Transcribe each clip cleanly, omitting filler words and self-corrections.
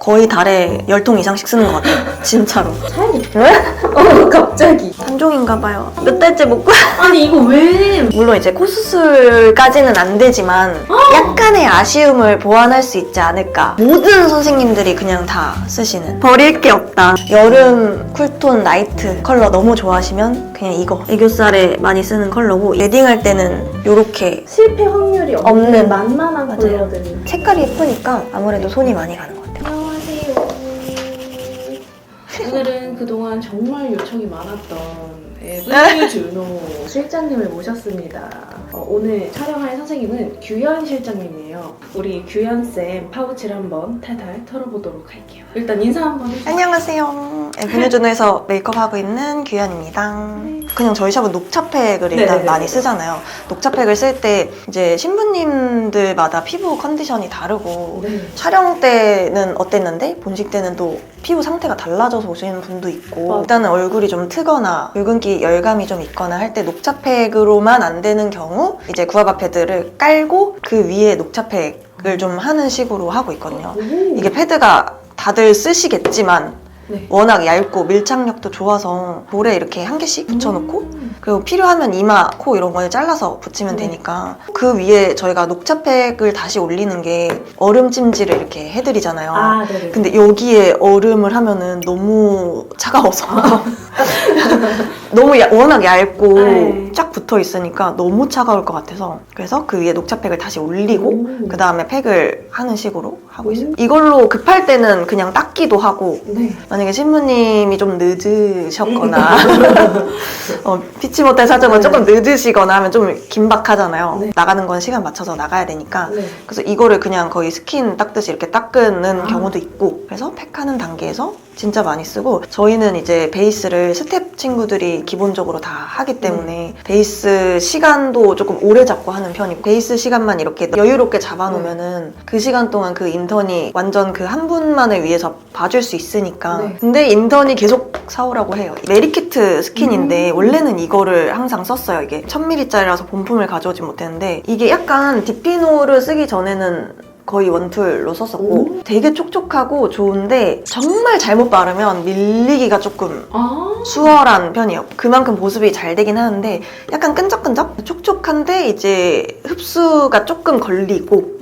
거의 달에 10통 이상씩 쓰는 것 같아요. 진짜로. 사야겠다. 왜? 갑자기. 단종인가 봐요. 몇 달째 못 구해. 아니 이거 왜? 물론 이제 코수술까지는 안 되지만 약간의 아쉬움을 보완할 수 있지 않을까. 모든 선생님들이 그냥 다 쓰시는. 버릴 게 없다. 여름 쿨톤 라이트 컬러 너무 좋아하시면 그냥 이거. 애교살에 많이 쓰는 컬러고 웨딩할 때는 이렇게 실패 확률이 없는. 만만한 맞아요. 컬러들. 색깔이 예쁘니까 아무래도 손이 많이 가는 것 같아요. 안녕하세요. 오늘은 그동안 정말 요청이 많았던 에브 준호 실장님을 모셨습니다. 오늘 촬영할 선생님은 규현 실장님이에요. 우리 규현쌤 파우치를 한번 탈탈 털어보도록 할게요. 일단 인사 한번 해주세요. 안녕하세요. 에브뉴준에서 메이크업하고 있는 규현입니다. 그냥 저희 샵은 녹차팩을 일단 네네네. 많이 쓰잖아요. 녹차팩을 쓸 때 이제 신부님들마다 피부 컨디션이 다르고 네. 촬영 때는 어땠는데 본식 때는 또 피부 상태가 달라져서 오시는 분도 있고 맞아. 일단은 얼굴이 좀 트거나 붉은기 열감이 좀 있거나 할 때 녹차팩으로만 안 되는 경우 이제 구아바 패드를 깔고 그 위에 녹차팩을 좀 하는 식으로 하고 있거든요. 이게 패드가 다들 쓰시겠지만 네. 워낙 얇고 밀착력도 좋아서 볼에 이렇게 한 개씩 붙여놓고 그리고 필요하면 이마, 코 이런 걸 잘라서 붙이면 되니까 그 위에 저희가 녹차팩을 다시 올리는 게 얼음 찜질을 이렇게 해드리잖아요. 아, 네네. 근데 여기에 얼음을 하면은 너무 차가워서 너무 워낙 얇고 네. 쫙 붙어 있으니까 너무 차가울 것 같아서 그래서 그 위에 녹차팩을 다시 올리고 그 다음에 팩을 하는 식으로 하고 있어요. 이걸로 급할 때는 그냥 닦기도 하고 네. 만약에 신부님이 좀 늦으셨거나 피치 못할 사정은 조금 늦으시거나 하면 좀 긴박하잖아요. 네. 나가는 건 시간 맞춰서 나가야 되니까 네. 그래서 이거를 그냥 거의 스킨 닦듯이 이렇게 닦는 경우도 있고 그래서 팩하는 단계에서 진짜 많이 쓰고 저희는 이제 베이스를 스텝 친구들이 기본적으로 다 하기 때문에 베이스 시간도 조금 오래 잡고 하는 편이고 베이스 시간만 이렇게 여유롭게 잡아놓으면은 그 시간 동안 그 인턴이 완전 그 한 분만을 위해서 봐줄 수 있으니까 네. 근데 인턴이 계속 사오라고 해요. 메리키트 스킨인데 원래는 이거를 항상 썼어요. 이게 1000ml짜리라서 본품을 가져오지 못했는데 이게 약간 디피노를 쓰기 전에는 거의 원툴로 썼었고 되게 촉촉하고 좋은데 정말 잘못 바르면 밀리기가 조금 수월한 편이에요. 그만큼 보습이 잘 되긴 하는데 약간 끈적끈적? 촉촉한데 이제 흡수가 조금 걸리고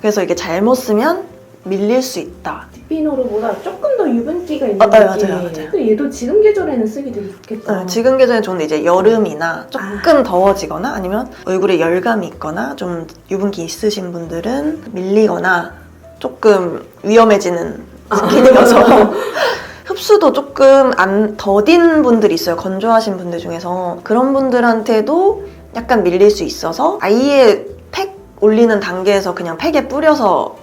그래서 이게 잘못 쓰면 밀릴 수 있다. 디피노르보다 조금 더 유분기가 있는 맞아요. 느낌이에요. 또 얘도 지금 계절에는 쓰기 되게 좋겠다. 네, 지금 계절엔 좋은데 이제 여름이나 조금 더워지거나 아니면 얼굴에 열감이 있거나 좀 유분기 있으신 분들은 밀리거나 조금 위험해지는 스킨이어서 흡수도 조금 안 더딘 분들이 있어요. 건조하신 분들 중에서 그런 분들한테도 약간 밀릴 수 있어서 아예 팩 올리는 단계에서 그냥 팩에 뿌려서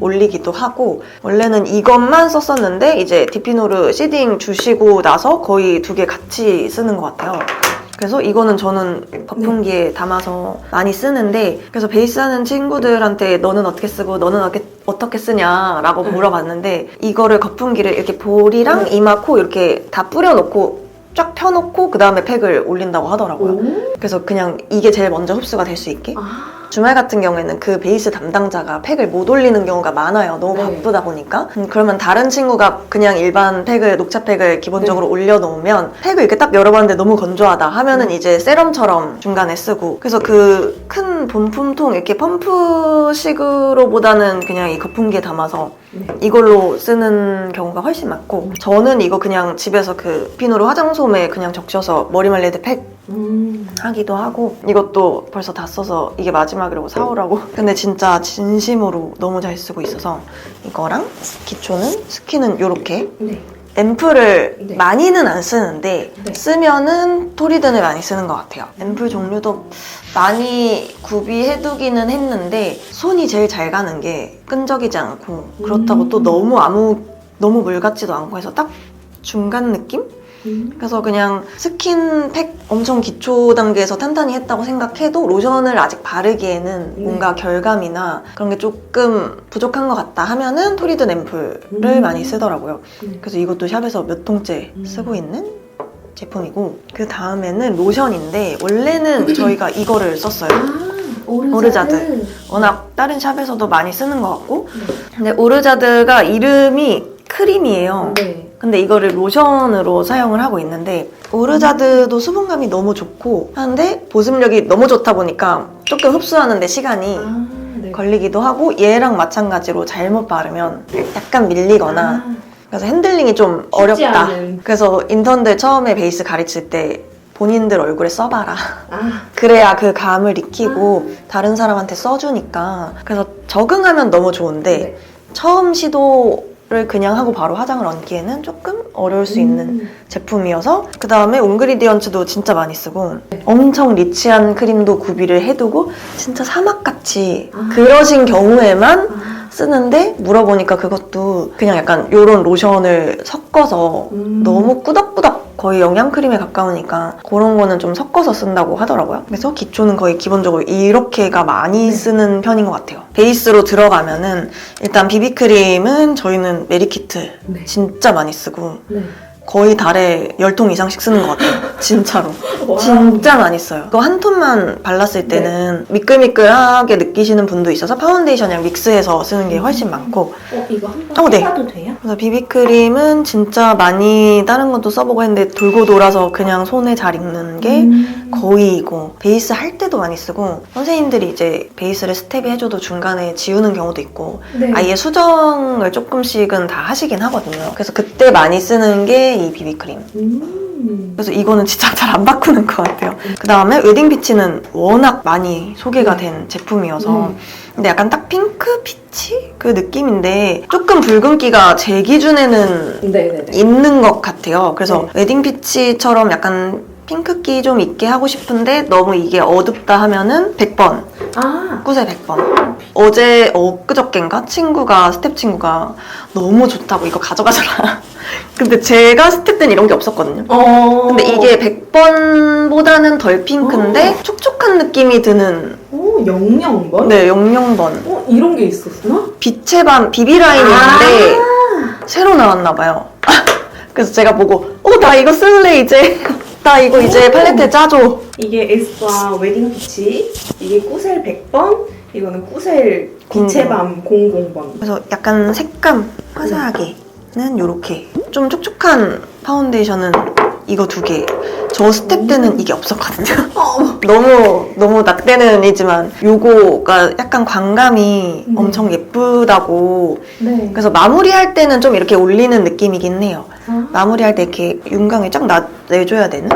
올리기도 하고 원래는 이것만 썼었는데 이제 디피노르 시딩 주시고 나서 거의 두 개 같이 쓰는 것 같아요. 그래서 이거는 저는 거품기에 담아서 많이 쓰는데 그래서 베이스 하는 친구들한테 너는 어떻게 쓰고 너는 어떻게 쓰냐라고 물어봤는데 이거를 거품기를 이렇게 볼이랑 이마, 코 이렇게 다 뿌려놓고 쫙 펴놓고 그 다음에 팩을 올린다고 하더라고요. 그래서 그냥 이게 제일 먼저 흡수가 될 수 있게 주말 같은 경우에는 그 베이스 담당자가 팩을 못 올리는 경우가 많아요. 너무 바쁘다 보니까. 그러면 다른 친구가 그냥 일반 팩을, 녹차팩을 기본적으로 올려놓으면 팩을 이렇게 딱 열어봤는데 너무 건조하다 하면은 이제 세럼처럼 중간에 쓰고 그래서 그 큰 본품통 이렇게 펌프식으로 보다는 그냥 이 거품기에 담아서 이걸로 쓰는 경우가 훨씬 많고 저는 이거 그냥 집에서 그 피노르 화장솜에 그냥 적셔서 머리 말릴 때 팩 하기도 하고 이것도 벌써 다 써서 이게 마지막이라고 사오라고 근데 진짜 진심으로 너무 잘 쓰고 있어서 이거랑 기초는 스킨은 이렇게 앰플을 많이는 안 쓰는데 쓰면은 토리든을 많이 쓰는 것 같아요. 앰플 종류도 많이 구비해두기는 했는데 손이 제일 잘 가는 게 끈적이지 않고 그렇다고 또 너무 물 같지도 않고 해서 딱 중간 느낌? 그래서 그냥 스킨팩 엄청 기초 단계에서 탄탄히 했다고 생각해도 로션을 아직 바르기에는 뭔가 결감이나 그런 게 조금 부족한 것 같다 하면은 토리든 앰플을 많이 쓰더라고요. 그래서 이것도 샵에서 몇 통째 쓰고 있는 제품이고 그 다음에는 로션인데 원래는 저희가 이거를 썼어요. 오르자드. 워낙 다른 샵에서도 많이 쓰는 것 같고. 근데 오르자드가 이름이 크림이에요. 네. 근데 이거를 로션으로 사용을 하고 있는데 오르자드도 수분감이 너무 좋고 하는데 보습력이 너무 좋다 보니까 조금 흡수하는데 시간이 네. 걸리기도 하고 얘랑 마찬가지로 잘못 바르면 약간 밀리거나 그래서 핸들링이 좀 쉽지 어렵다. 않은. 그래서 인턴들 처음에 베이스 가르칠 때 본인들 얼굴에 써봐라. 아, 그래야 그 감을 익히고 다른 사람한테 써주니까. 그래서 적응하면 너무 좋은데 네. 처음 시도를 그냥 하고 바로 화장을 얹기에는 조금 어려울 수 있는 제품이어서 그 다음에 온그리디언츠도 진짜 많이 쓰고 엄청 리치한 크림도 구비를 해두고 진짜 사막같이 그러신 경우에만 쓰는데 물어보니까 그것도 그냥 약간 요런 로션을 섞어서 너무 꾸덕꾸덕 거의 영양크림에 가까우니까 그런 거는 좀 섞어서 쓴다고 하더라고요. 그래서 기초는 거의 기본적으로 이렇게가 많이 쓰는 편인 것 같아요. 베이스로 들어가면은 일단 비비크림은 저희는 메리키트 네. 진짜 많이 쓰고 네. 거의 달에 10통 이상씩 쓰는 것 같아요. 진짜로. 와우. 진짜 많이 써요. 그거 한 톤만 발랐을 때는 미끌미끌하게 느끼시는 분도 있어서 파운데이션이랑 믹스해서 쓰는 게 훨씬 많고 이거 한번 네. 해봐도 돼요? 그래서 비비크림은 진짜 많이 다른 것도 써보고 했는데 돌고 돌아서 그냥 손에 잘 익는 게 거의이고 베이스 할 때도 많이 쓰고 선생님들이 이제 베이스를 스텝이 해줘도 중간에 지우는 경우도 있고 네. 아예 수정을 조금씩은 다 하시긴 하거든요. 그래서 그때 많이 쓰는 게 이 비비크림. 그래서 이거는 진짜 잘 안 바꾸는 것 같아요. 그 다음에 웨딩 피치는 워낙 많이 소개가 된 제품이어서 근데 약간 딱 핑크 피치? 그 느낌인데 조금 붉은기가 제 기준에는 네네네. 있는 것 같아요. 그래서 웨딩 피치처럼 약간 핑크기 좀 있게 하고 싶은데 너무 이게 어둡다 하면은 100번 아, 꾸세 100번. 어제 엊그저껜가 스텝 친구가 너무 좋다고 이거 가져가져라. 근데 제가 스텝 때는 이런 게 없었거든요. 근데 이게 100번보다는 덜 핑크인데 촉촉한 느낌이 드는 00번? 네 00번. 이런 게 있었나? 빛의 밤 비비라인인데 새로 나왔나 봐요. 그래서 제가 보고 나 이거 쓸래 이제. 나 이거 이제 팔레트에 짜줘. 이게 에스쁘아 웨딩 피치, 이게 꾸셀 100번, 이거는 꾸셀 빛의 밤 00번. 그래서 약간 색감 화사하게는 이렇게 좀 촉촉한 파운데이션은 이거 2개. 저 스텝 때는 이게 없었거든요. 너무 낙대는이지만 요거가 약간 광감이 엄청 예쁘다고. 네. 그래서 마무리할 때는 좀 이렇게 올리는 느낌이긴 해요. 마무리할 때 이렇게 윤광을 쫙 내줘야 되는?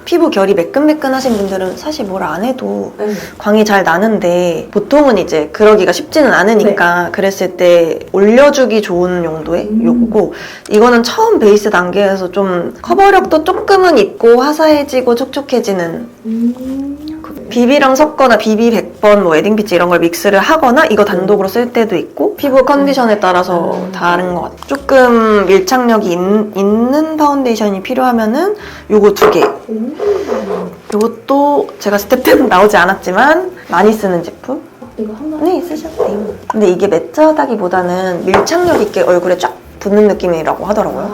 피부 결이 매끈매끈하신 분들은 사실 뭘 안 해도 네. 광이 잘 나는데 보통은 이제 그러기가 쉽지는 않으니까 그랬을 때 올려주기 좋은 용도의 요거고 이거는 처음 베이스 단계에서 좀 커버력도 조금은 있고 화사해지고 촉촉해지는 비비랑 섞거나 비비 100번 뭐 웨딩 피치 이런 걸 믹스를 하거나 이거 단독으로 쓸 때도 있고 피부 컨디션에 따라서 다른 것 같아요. 조금 밀착력이 있는 파운데이션이 필요하면은 요거 2개. 요것도 제가 스텝 때는 나오지 않았지만 많이 쓰는 제품. 이거 한번 네, 쓰셔도 돼요. 근데 이게 매트하다기보다는 밀착력 있게 얼굴에 쫙 붙는 느낌이라고 하더라고요.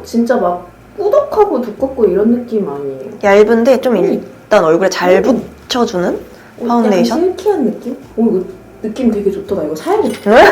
진짜 막 꾸덕하고 두껍고 이런 느낌 아니에요? 얇은데 좀 일단 얼굴에 잘 붙여주는 파운데이션? 약간 실키한 느낌? 이거 느낌 되게 좋다. 나 이거 사야겠다. 네?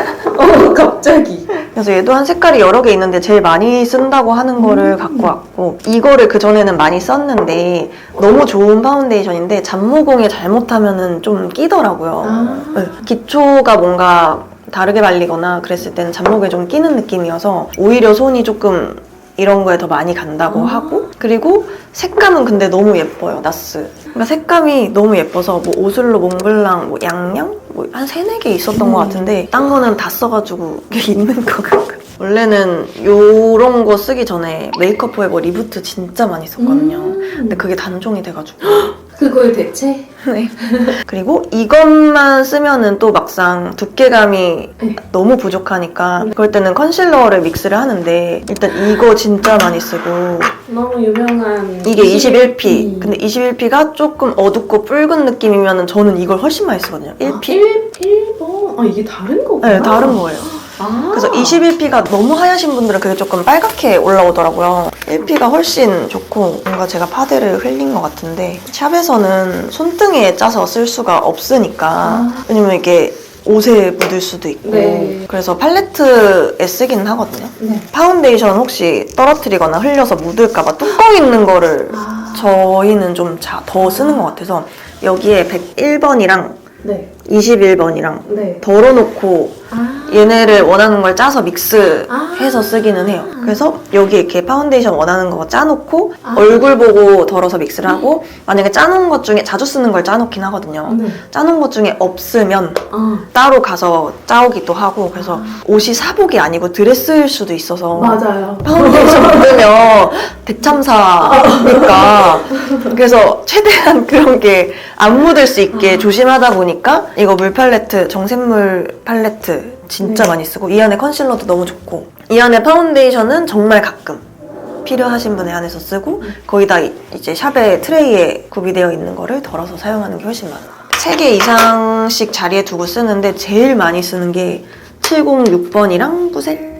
갑자기. 그래서 얘도 한 색깔이 여러 개 있는데 제일 많이 쓴다고 하는 거를 갖고 왔고 이거를 그전에는 많이 썼는데 너무 좋은 파운데이션인데 잡모공에 잘못하면은 좀 끼더라고요. 네. 기초가 뭔가 다르게 발리거나 그랬을 때는 잡목에 좀 끼는 느낌이어서 오히려 손이 조금 이런 거에 더 많이 간다고 하고 그리고 색감은 근데 너무 예뻐요. 나스. 그러니까 색감이 너무 예뻐서 뭐 오슬로, 몽블랑, 뭐 양양? 뭐 한 3-4개 있었던 것 같은데 딴 거는 다 써가지고 있는 거 같고 원래는 요런 거 쓰기 전에 메이크업 포에버 리부트 진짜 많이 썼거든요. 근데 그게 단종이 돼가지고 그거의 대체? 네. 그리고 이것만 쓰면은 또 막상 두께감이 너무 부족하니까 그럴 때는 컨실러를 믹스를 하는데 일단 이거 진짜 많이 쓰고 너무 유명한 이게 21P. 근데 21P가 조금 어둡고 붉은 느낌이면은 저는 이걸 훨씬 많이 쓰거든요. 1P? 1번? 이게 다른 거구나. 네, 다른 거예요. 그래서 21P가 너무 하얗신 분들은 그게 조금 빨갛게 올라오더라고요. 1P가 훨씬 좋고 뭔가 제가 파데를 흘린 것 같은데 샵에서는 손등에 짜서 쓸 수가 없으니까 왜냐면 이게 옷에 묻을 수도 있고 네. 그래서 팔레트에 쓰기는 하거든요. 네. 파운데이션 혹시 떨어뜨리거나 흘려서 묻을까봐 뚜껑 있는 거를 저희는 좀 더 쓰는 것 같아서 여기에 101번이랑 네. 21번이랑 네. 덜어놓고 얘네를 원하는 걸 짜서 믹스해서 아. 쓰기는 해요. 그래서 여기 이렇게 파운데이션 원하는 거 짜놓고 얼굴 보고 덜어서 믹스를 하고 만약에 짜놓은 것 중에 자주 쓰는 걸 짜놓긴 하거든요. 네. 짜놓은 것 중에 없으면 따로 가서 짜오기도 하고 그래서 옷이 사복이 아니고 드레스일 수도 있어서 맞아요. 파운데이션 묻으면 대참사니까 그래서 최대한 그런 게 안 묻을 수 있게 조심하다 보니까 이거 물 팔레트, 정샘물 팔레트 진짜 네. 많이 쓰고 이 안에 컨실러도 너무 좋고 이 안에 파운데이션은 정말 가끔 필요하신 분에 한해서 쓰고 거의 다 이제 샵에 트레이에 구비되어 있는 거를 덜어서 사용하는 게 훨씬 많아요. 3개 이상씩 자리에 두고 쓰는데 제일 많이 쓰는 게 706번이랑 부셀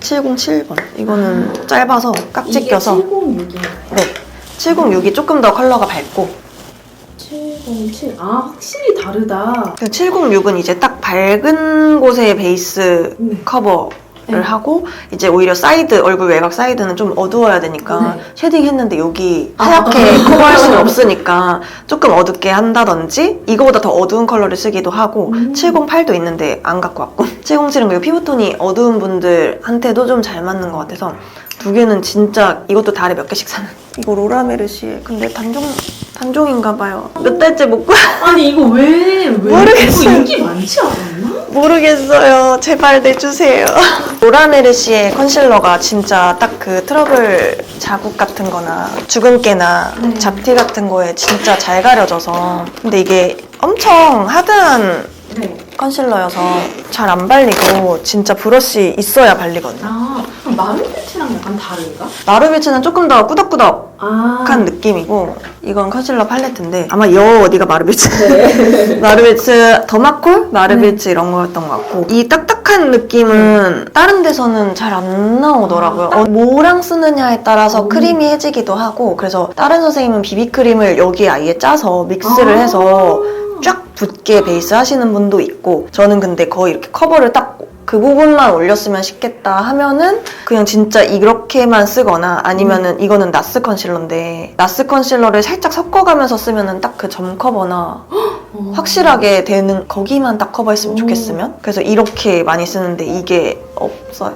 707번 이거는 짧아서 깍지 이게 껴서 706인가요? 네 706이 조금 더 컬러가 밝고 707. 확실히 다르다. 706은 이제 딱 밝은 곳에 베이스 커버를 네. 하고 이제 오히려 사이드 얼굴 외곽 사이드는 좀 어두워야 되니까 네. 쉐딩 했는데 여기 하얗게 커버할 수는 없으니까 조금 어둡게 한다든지 이거보다 더 어두운 컬러를 쓰기도 하고 708도 있는데 안 갖고 왔고 707은 그리고 피부톤이 어두운 분들한테도 좀 잘 맞는 것 같아서 두 개는 진짜 이것도 달에 몇 개씩 사는 이거 로라메르시에 근데 단종인가 봐요. 몇 달째 못 구... 아니 이거 왜 모르겠어요. 이거 인기 많지 않았나? 모르겠어요. 제발 내주세요. 로라메르시의 컨실러가 진짜 딱 그 트러블 자국 같은 거나 주근깨나 네. 잡티 같은 거에 진짜 잘 가려져서 근데 이게 엄청 하드한 네. 컨실러여서 잘 안 발리고 진짜 브러쉬 있어야 발리거든요. 그럼 마르베트랑 약간 다른가? 마르베츠는 조금 더 꾸덕꾸덕한 아. 느낌이고 이건 컨실러 팔레트인데 아마 여 어디가 마르베츠 네. 마르베츠 더마콜? 마르베츠 이런 거였던 것 같고 이 딱딱한 느낌은 다른 데서는 잘 안 나오더라고요. 뭐랑 쓰느냐에 따라서 크리미해지기도 하고 그래서 다른 선생님은 비비크림을 여기에 아예 짜서 믹스를 해서 쫙 붙게 베이스 하시는 분도 있고 저는 근데 거의 이렇게 커버를 딱 그 부분만 올렸으면 쉽겠다 하면은 그냥 진짜 이렇게만 쓰거나 아니면은 이거는 나스 컨실러인데 나스 컨실러를 살짝 섞어가면서 쓰면은 딱 그 점 커버나 확실하게 되는 거기만 딱 커버했으면 좋겠으면 그래서 이렇게 많이 쓰는데 이게 없어요.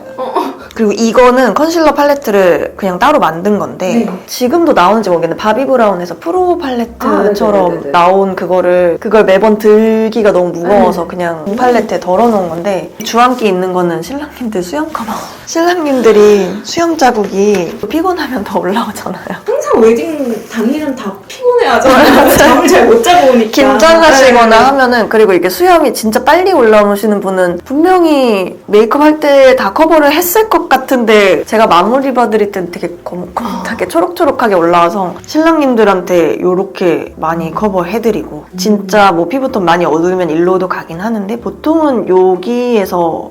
그리고 이거는 컨실러 팔레트를 그냥 따로 만든 건데 네. 지금도 나오는지 모르겠는데 바비 브라운에서 프로 팔레트처럼 네네네네. 나온 그걸 매번 들기가 너무 무거워서 네. 그냥 팔레트에 덜어놓은 건데 주황기 있는 거는 신랑님들 수영 커버 신랑님들이 수영 자국이 피곤하면 더 올라오잖아요. 항상 웨딩 당일은 다 피곤해하잖아요. 잠을 잘 못 자고 오니까. 긴장하시거나 네. 하면은 그리고 이게 수염이 진짜 빨리 올라오시는 분은 분명히 메이크업 할 때 다 커버를 했을 것 같은데 제가 마무리 봐드릴 땐 되게 거뭇거뭇하게 초록초록하게 올라와서 신랑님들한테 요렇게 많이 커버해드리고 진짜 뭐 피부톤 많이 어두우면 일로도 가긴 하는데 보통은 여기에서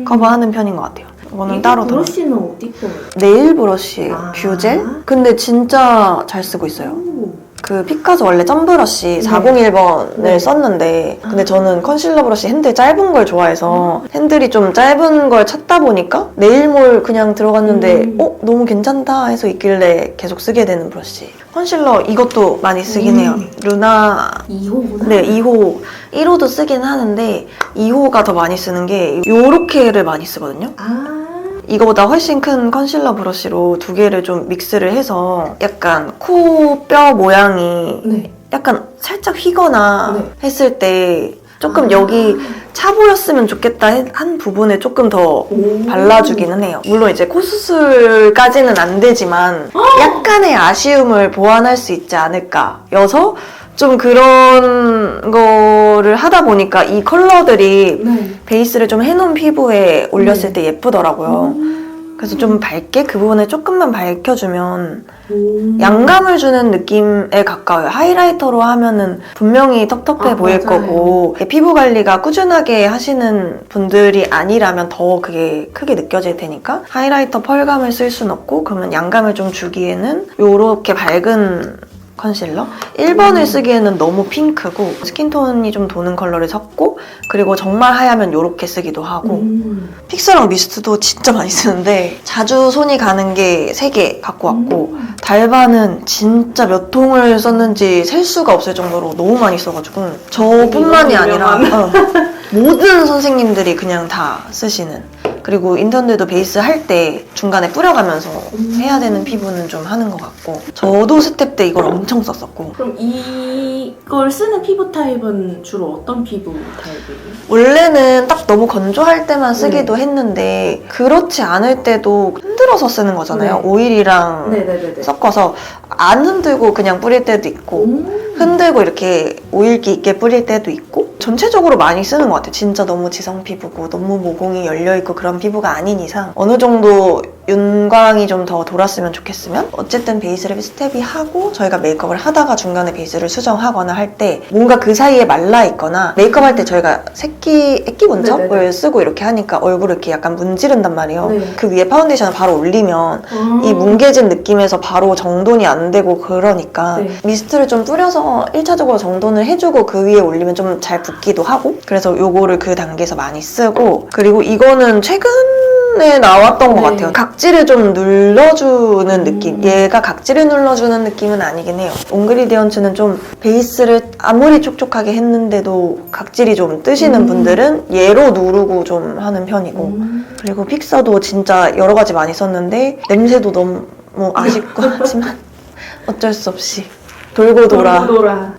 커버하는 편인 것 같아요. 이거는 따로 들어. 브러쉬는 어디 거예요? 네일 브러쉬예요. 뷰젤? 근데 진짜 잘 쓰고 있어요. 그 피카소 원래 점브러쉬 401번을 네. 썼는데 근데 저는 컨실러 브러쉬 핸들 짧은 걸 좋아해서 핸들이 좀 짧은 걸 찾다 보니까 네일몰 그냥 들어갔는데 너무 괜찮다 해서 있길래 계속 쓰게 되는 브러쉬. 컨실러 이것도 많이 쓰긴 해요. 루나 2호구나? 네 2호 1호도 쓰긴 하는데 2호가 더 많이 쓰는 게 요렇게를 많이 쓰거든요. 이거보다 훨씬 큰 컨실러 브러쉬로 두 개를 좀 믹스를 해서 약간 코 뼈 모양이 네. 약간 살짝 휘거나 네. 했을 때 조금 여기 차 보였으면 좋겠다 한 부분에 조금 더 발라주기는 해요. 물론 이제 코 수술까지는 안 되지만 약간의 아쉬움을 보완할 수 있지 않을까 여서 좀 그런 거를 하다 보니까 이 컬러들이 네. 베이스를 좀 해놓은 피부에 올렸을 때 예쁘더라고요. 그래서 좀 밝게 그 부분을 조금만 밝혀주면 양감을 주는 느낌에 가까워요. 하이라이터로 하면은 분명히 텁텁해 보일 맞아요. 거고 피부 관리가 꾸준하게 하시는 분들이 아니라면 더 그게 크게 느껴질 테니까 하이라이터 펄감을 쓸 순 없고 그러면 양감을 좀 주기에는 요렇게 밝은 컨실러? 1번을 쓰기에는 너무 핑크고 스킨톤이 좀 도는 컬러를 섞고 그리고 정말 하얗면 요렇게 쓰기도 하고 픽스랑 미스트도 진짜 많이 쓰는데 자주 손이 가는 게 3개 갖고 왔고 달바는 진짜 몇 통을 썼는지 셀 수가 없을 정도로 너무 많이 써가지고 저뿐만이 아니라 모든 선생님들이 그냥 다 쓰시는 그리고 인턴들도 베이스 할 때 중간에 뿌려가면서 해야 되는 피부는 좀 하는 것 같고 저도 스텝 때 이걸 엄청 썼었고 그럼 이걸 쓰는 피부 타입은 주로 어떤 피부 타입이에요? 원래는 딱 너무 건조할 때만 쓰기도 했는데 그렇지 않을 때도 흔들어서 쓰는 거잖아요. 네. 오일이랑 네네네네. 섞어서 안 흔들고 그냥 뿌릴 때도 있고 흔들고 이렇게 오일기 있게 뿌릴 때도 있고 전체적으로 많이 쓰는 것 같아요. 진짜 너무 지성 피부고 너무 모공이 열려있고 그런 피부가 아닌 이상 어느 정도 윤광이 좀 더 돌았으면 좋겠으면 어쨌든 베이스를 스텝이 하고 저희가 메이크업을 하다가 중간에 베이스를 수정하거나 할 때 뭔가 그 사이에 말라있거나 메이크업 할 때 저희가 액기 문첩을 네네네. 쓰고 이렇게 하니까 얼굴을 이렇게 약간 문지른단 말이에요. 네. 그 위에 파운데이션을 바로 올리면 이 뭉개진 느낌에서 바로 정돈이 안 되고 그러니까 네. 미스트를 좀 뿌려서 1차적으로 정돈을 해주고 그 위에 올리면 좀 잘 붓기도 하고 그래서 요거를 그 단계에서 많이 쓰고 그리고 이거는 최근에 나왔던 것 네. 같아요. 각질을 좀 눌러주는 느낌. 얘가 각질을 눌러주는 느낌은 아니긴 해요. 온그리디언츠는 좀 베이스를 아무리 촉촉하게 했는데도 각질이 좀 뜨시는 분들은 얘로 누르고 좀 하는 편이고 그리고 픽서도 진짜 여러 가지 많이 썼는데 냄새도 너무 아쉽고 하지만 어쩔 수 없이 돌고 돌아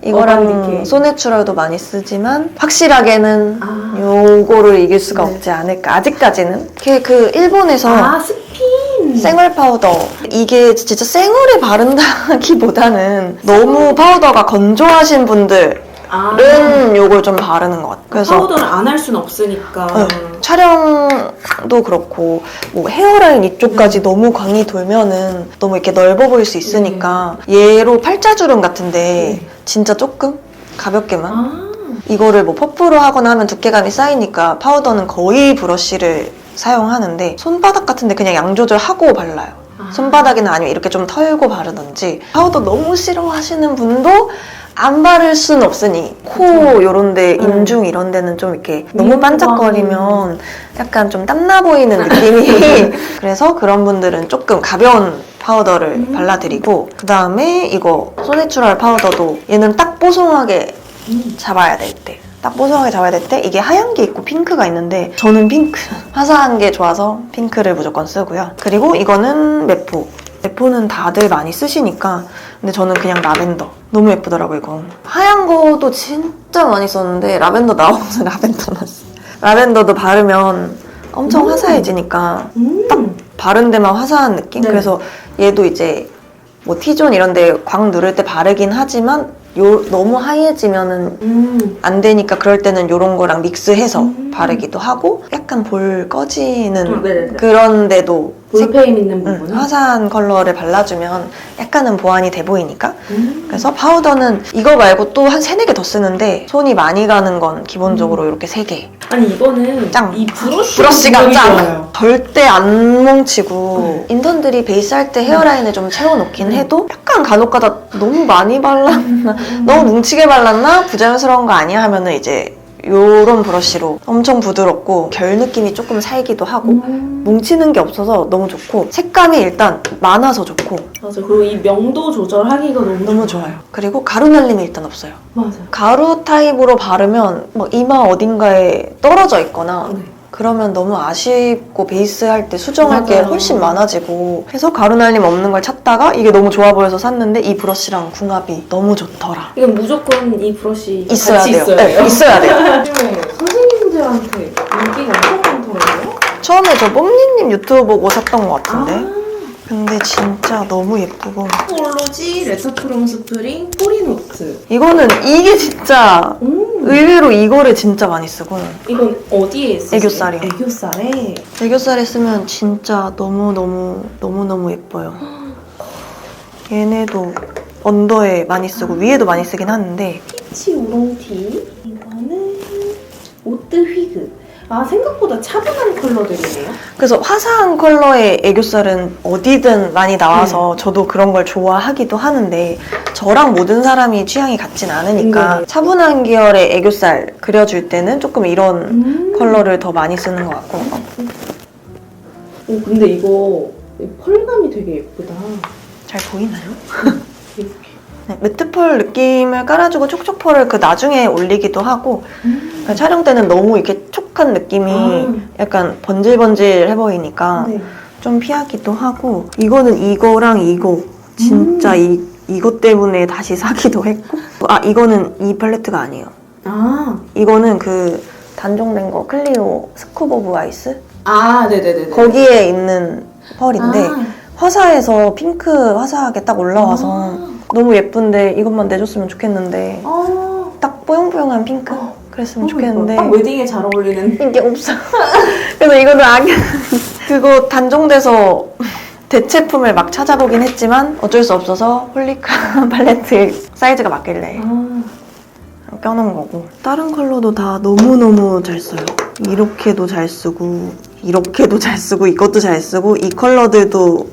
이거랑 어반디케이. 소내추럴도 많이 쓰지만 확실하게는 아. 요거를 이길 수가 네. 없지 않을까 아직까지는 그 일본에서 스핀! 생얼 파우더 이게 진짜 생얼에 바른다기보다는 너무 파우더가 건조하신 분들은 요걸 좀 바르는 것 같아요. 그래서 파우더를 안 할 수는 없으니까. 촬영도 그렇고 뭐 헤어라인 이쪽까지 너무 광이 돌면은 너무 이렇게 넓어 보일 수 있으니까 얘로 팔자주름 같은데 진짜 조금 가볍게만 이거를 뭐 퍼프로 하거나 하면 두께감이 쌓이니까 파우더는 거의 브러쉬를 사용하는데 손바닥 같은데 그냥 양 조절하고 발라요. 손바닥이나 아니면 이렇게 좀 털고 바르든지 파우더 너무 싫어하시는 분도 안 바를 순 없으니 코 요런데 인중 이런 데는 좀 이렇게 너무 반짝거리면 약간 좀 땀나 보이는 느낌이 그래서 그런 분들은 조금 가벼운 파우더를 발라드리고 그 다음에 이거 소내추럴 파우더도 얘는 딱 뽀송하게 잡아야 될 때 딱 뽀송하게 잡아야 될 때 이게 하얀 게 있고 핑크가 있는데 저는 핑크 화사한 게 좋아서 핑크를 무조건 쓰고요. 그리고 이거는 메포는 다들 많이 쓰시니까 근데 저는 그냥 라벤더 너무 예쁘더라고요. 이거 하얀 거도 진짜 많이 썼는데 라벤더 나오면서 라벤더만 써. 라벤더도 바르면 엄청 화사해지니까 딱 바른 데만 화사한 느낌? 네. 그래서 얘도 이제 뭐 T존 이런 데 광 누를 때 바르긴 하지만 너무 하얘지면은 안 되니까 그럴 때는 요런 거랑 믹스해서 바르기도 하고 약간 볼 꺼지는 네네네. 그런데도 볼페임 있는 부분은? 화사한 컬러를 발라주면 약간은 보완이 돼 보이니까 그래서 파우더는 이거 말고 또 한 3-4개 더 쓰는데 손이 많이 가는 건 기본적으로 이렇게 3개 아니 이거는 짱. 이 브러쉬가 굉장히 짱! 좋아요. 절대 안 뭉치고 인턴들이 베이스 할 때 헤어라인을 좀 채워놓긴 해도 약간 간혹가다 너무 많이 발랐나 너무 뭉치게 발랐나 부자연스러운 거 아니야 하면은 이제 요런 브러쉬로 엄청 부드럽고 결 느낌이 조금 살기도 하고 뭉치는 게 없어서 너무 좋고 색감이 일단 많아서 좋고 맞아. 그리고 이 명도 조절하기가 너무 좋아요. 그리고 가루 날림이 일단 없어요. 맞아. 가루 타입으로 바르면 막 이마 어딘가에 떨어져 있거나 그러면 너무 아쉽고 베이스 할 때 수정할 게 맞아요. 훨씬 많아지고 해서 가루 날림 없는 걸 찾다가 이게 너무 좋아 보여서 샀는데 이 브러쉬랑 궁합이 너무 좋더라. 이건 무조건 이 브러쉬 있어야 같이 돼요. 있어야 네, 돼요. 있어야 돼요. 요즘에 선생님들한테 인기가 엄청 많더라고요. 처음에 저 뽐니님 유튜브 보고 샀던 것 같은데 근데 진짜 너무 예쁘고 홀로지 레터크롬 스프링 포리노트. 이거는 이게 진짜 의외로 이거를 진짜 많이 쓰고 이건 어디에 쓰세요? 애교살이요. 애교살에. 애교살에 쓰면 진짜 너무너무 예뻐요. 얘네도 언더에 많이 쓰고 위에도 많이 쓰긴 하는데 피치 우롱티. 이거는 오뜨 휘그. 아, 생각보다 차분한 컬러들이네요. 그래서 화사한 컬러의 애교살은 어디든 많이 나와서 저도 그런 걸 좋아하기도 하는데 저랑 모든 사람이 취향이 같진 않으니까 차분한 계열의 애교살 그려줄 때는 조금 이런 컬러를 더 많이 쓰는 것 같고 오, 근데 이거 펄감이 되게 예쁘다. 잘 보이나요? 이렇게. 네, 매트펄 느낌을 깔아주고 촉촉펄을 그 나중에 올리기도 하고 그러니까 촬영 때는 너무 이렇게 촉한 느낌이 약간 번질번질해 보이니까 네. 좀 피하기도 하고 이거는 이거랑 이거 진짜 이것 때문에 다시 사기도 했고 아 이거는 이 팔레트가 아니에요. 아, 이거는 그 단종된 거 클리오 스쿱 오브 아이스 네네네. 거기에 있는 펄인데 아. 화사해서 핑크 화사하게 딱 올라와서 너무 예쁜데 이것만 내줬으면 좋겠는데 딱 뽀용뽀용한 핑크 그랬으면 좋겠는데 딱 웨딩에 잘 어울리는. 이게 없어. 그래서 이거는 그거 단종돼서 대체품을 막 찾아보긴 했지만 어쩔 수 없어서 홀리카 팔레트 사이즈가 맞길래 껴놓은 거고 다른 컬러도 다 너무너무 잘 써요. 이렇게도 잘 쓰고 이렇게도 잘 쓰고 이것도 잘 쓰고 이 컬러들도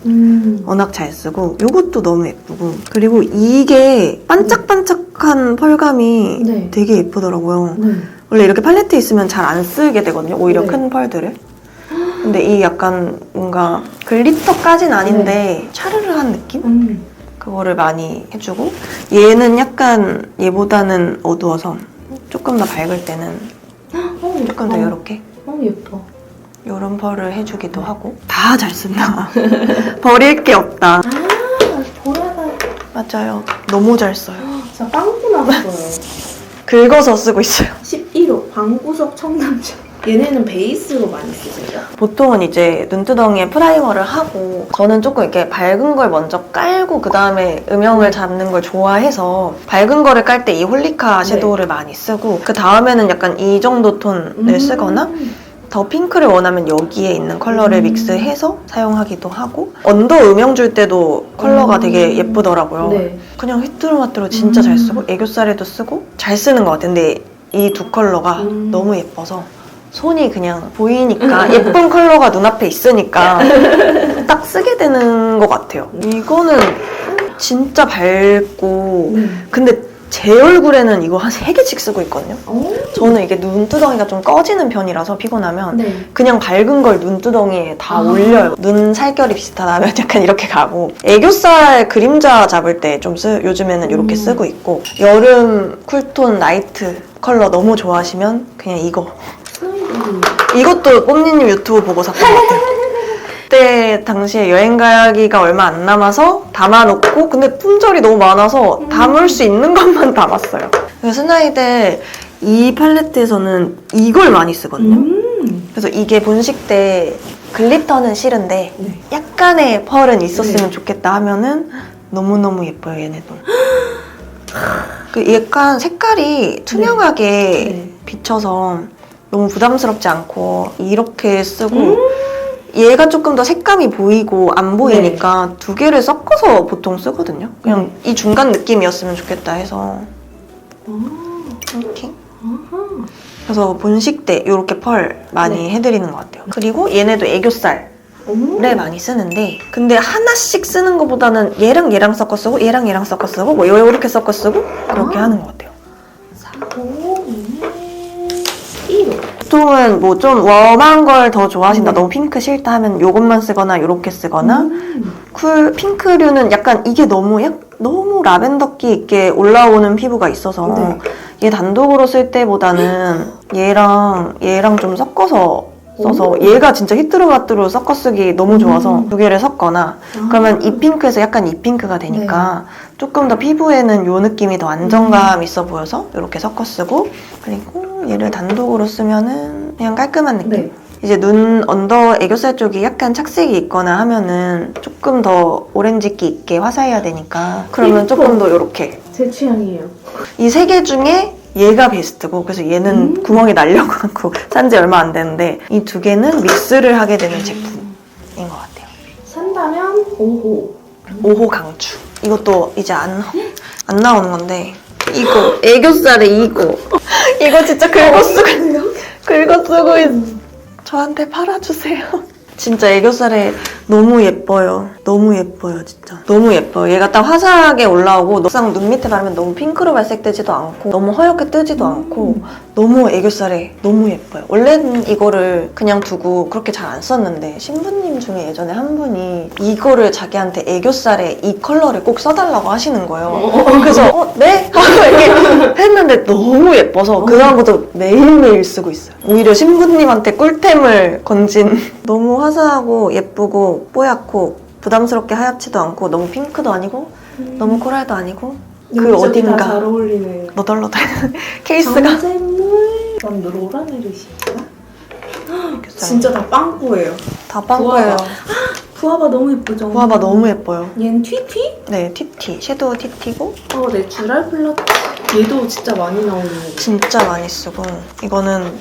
워낙 잘 쓰고 이것도 너무 예쁘고 그리고 이게 반짝반짝한 펄감이 네. 되게 예쁘더라고요. 네. 원래 이렇게 팔레트 있으면 잘 안 쓰게 되거든요. 오히려 네. 큰 펄들을. 근데 이 약간 뭔가 글리터까진 아닌데 차르르한 느낌? 그거를 많이 해주고 얘는 약간 얘보다는 어두워서 조금 더 밝을 때는 조금 더 이렇게 예뻐. 이런 펄을 해주기도 하고 다 잘 쓴다. 버릴 게 없다. 보라가. 맞아요. 너무 잘 써요. 진짜 빵꾸 났어요. 긁어서 쓰고 있어요. 11호 방구석 청남자. 얘네는 베이스로 많이 쓰세요? 보통은 이제 눈두덩이에 프라이머를 하고 저는 조금 이렇게 밝은 걸 먼저 깔고 그 다음에 음영을 잡는 걸 좋아해서 밝은 거를 깔 때 이 홀리카 섀도우를 많이 쓰고 그 다음에는 약간 이 정도 톤을 쓰거나 더 핑크를 원하면 여기에 있는 컬러를 믹스해서 사용하기도 하고 언더 음영 줄 때도 컬러가 되게 예쁘더라고요. 네. 그냥 휘뚜루마뚜루 진짜 잘 쓰고 애교살에도 쓰고 잘 쓰는 것 같아요. 근데 이 두 컬러가 너무 예뻐서 손이 그냥 보이니까 예쁜 컬러가 눈앞에 있으니까 딱 쓰게 되는 것 같아요. 이거는 진짜 밝고 근데 제 얼굴에는 이거 한 3개씩 쓰고 있거든요. 저는 이게 눈두덩이가 좀 꺼지는 편이라서 피곤하면 그냥 밝은 걸 눈두덩이에 다 올려요. 눈 살결이 비슷하다면 약간 이렇게 가고 애교살 그림자 잡을 때 좀 요즘에는 이렇게 쓰고 있고 여름 쿨톤 라이트 컬러 너무 좋아하시면 그냥 이것도 뽐니님 유튜브 보고 샀던 것 같아요. 그때 당시에 여행 가기가 얼마 안 남아서 담아놓고 근데 품절이 너무 많아서 담을 수 있는 것만 담았어요. 스나이델 이 팔레트에서는 이걸 많이 쓰거든요. 그래서 이게 본식 때 글리터는 싫은데 약간의 펄은 있었으면 좋겠다 하면은 너무너무 예뻐요, 얘네도. 그 약간 색깔이 투명하게 비쳐서 너무 부담스럽지 않고 이렇게 쓰고 얘가 조금 더 색감이 보이고 안 보이니까 두 개를 섞어서 보통 쓰거든요. 그냥 이 중간 느낌이었으면 좋겠다 해서 이렇게 그래서 본식 때 이렇게 펄 많이 해드리는 것 같아요. 그리고 얘네도 애교살을 많이 쓰는데 근데 하나씩 쓰는 것보다는 얘랑 얘랑 섞어 쓰고 얘랑 얘랑 섞어 쓰고 뭐 이렇게 섞어 쓰고 그렇게 하는 것 같아요. 1호. 보통은 뭐 좀 웜한 걸 더 좋아하신다. 너무 핑크 싫다 하면 이것만 쓰거나 이렇게 쓰거나 쿨 핑크류는 약간 이게 너무 라벤더기 있게 올라오는 피부가 있어서 얘 단독으로 쓸 때보다는 얘랑 좀 섞어서 써서 얘가 진짜 휘뚜루마뚜루 섞어 쓰기 너무 좋아서 두 개를 섞거나 그러면 이 핑크에서 약간 이 핑크가 되니까 조금 더 피부에는 요 느낌이 더 안정감 있어 보여서 이렇게 섞어 쓰고 그리고 얘를 단독으로 쓰면은 그냥 깔끔한 느낌? 이제 눈 언더 애교살 쪽이 약간 착색이 있거나 하면은 조금 더 오렌지기 있게 화사해야 되니까 그러면 조금 더 이렇게 제 취향이에요. 이 세 개 중에 얘가 베스트고 그래서 얘는 구멍이 날려가지고 산 지 얼마 안 됐는데 이 두 개는 믹스를 하게 되는 제품인 것 같아요. 산다면 5호. 5호 강추. 이것도 이제 안 나오는 건데 이거 애교살에 이거 진짜 긁어쓰고 저한테 팔아주세요. 진짜 애교살에 너무 예뻐요. 너무 예뻐요, 진짜. 너무 예뻐요. 얘가 딱 화사하게 올라오고 막상 눈 밑에 바르면 너무 핑크로 발색되지도 않고 너무 허옇게 뜨지도 않고 너무 애교살에 너무 예뻐요. 원래는 이거를 그냥 두고 그렇게 잘 안 썼는데 신부님 중에 예전에 한 분이 이거를 자기한테 애교살에 이 컬러를 꼭 써달라고 하시는 거예요. 그래서 네? 하고 이렇게 했는데 너무 예뻐서 그다음부터 매일매일 쓰고 있어요. 오히려 신부님한테 꿀템을 건진 너무 화사하고 예쁘고 뽀얗고 부담스럽게 하얗지도 않고 너무 핑크도 아니고 너무 코랄도 아니고 그 여기저기 다 어딘가 잘 어울리는 너덜너덜 케이스가 정샘물 그럼 로라메르시인가? 진짜 다 빵꾸예요. 다 빵꾸예요. 부하바 너무 예쁘죠? 부하바 너무 예뻐요. 얘는 튀튀? 네, TT. 섀도우 TT고 네, 주랄 플러트 얘도 진짜 많이 나오는 거. 진짜 많이 쓰고 이거는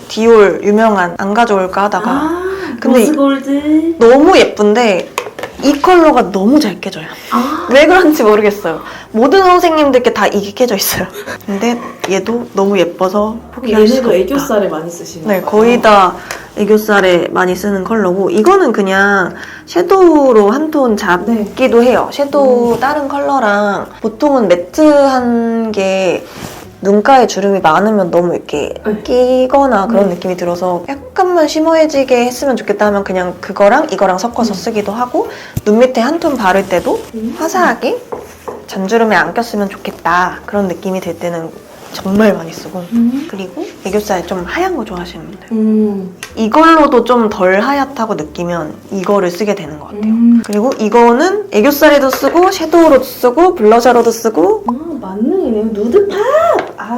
디올 유명한 안 가져올까 하다가 근데 로즈골드. 너무 예쁜데 이 컬러가 너무 잘 깨져요. 왜 그런지 모르겠어요. 모든 선생님들께 다 이게 깨져 있어요. 근데 얘도 너무 예뻐서 포기할 수가 얘네도 없다. 애교살에 많이 쓰시는 네, 거예요? 거의 다 애교살에 많이 쓰는 컬러고 이거는 그냥 섀도우로 한 톤 잡기도 해요. 섀도우 다른 컬러랑 보통은 매트한 게 눈가에 주름이 많으면 너무 이렇게 끼거나 그런 느낌이 들어서 약간만 쉬머해지게 했으면 좋겠다 하면 그냥 그거랑 이거랑 섞어서 쓰기도 하고 눈 밑에 한 톤 바를 때도 화사하게 잔주름에 안 꼈으면 좋겠다 그런 느낌이 들 때는 정말 많이 쓰고 그리고 애교살 좀 하얀 거 좋아하시는 분들 이걸로도 좀 덜 하얗다고 느끼면 이거를 쓰게 되는 것 같아요. 그리고 이거는 애교살에도 쓰고 섀도우로도 쓰고 블러셔로도 쓰고 만능이네요. 누드팝!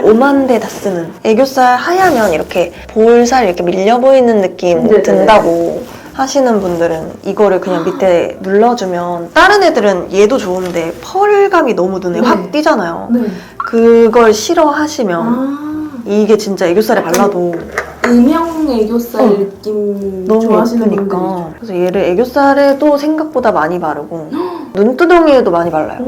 5만 대 다 쓰는 애교살 하얗면 이렇게 볼살 이렇게 밀려 보이는 느낌 네네네. 든다고 하시는 분들은 이거를 그냥 밑에 눌러주면 다른 애들은 얘도 좋은데 펄감이 너무 눈에 확 띄잖아요. 네. 그걸 싫어하시면 이게 진짜 애교살에 발라도 음영 애교살 느낌 너무 좋아하시는 예쁘니까 분들이 그래서 얘를 애교살에도 생각보다 많이 바르고 눈두덩이에도 많이 발라요.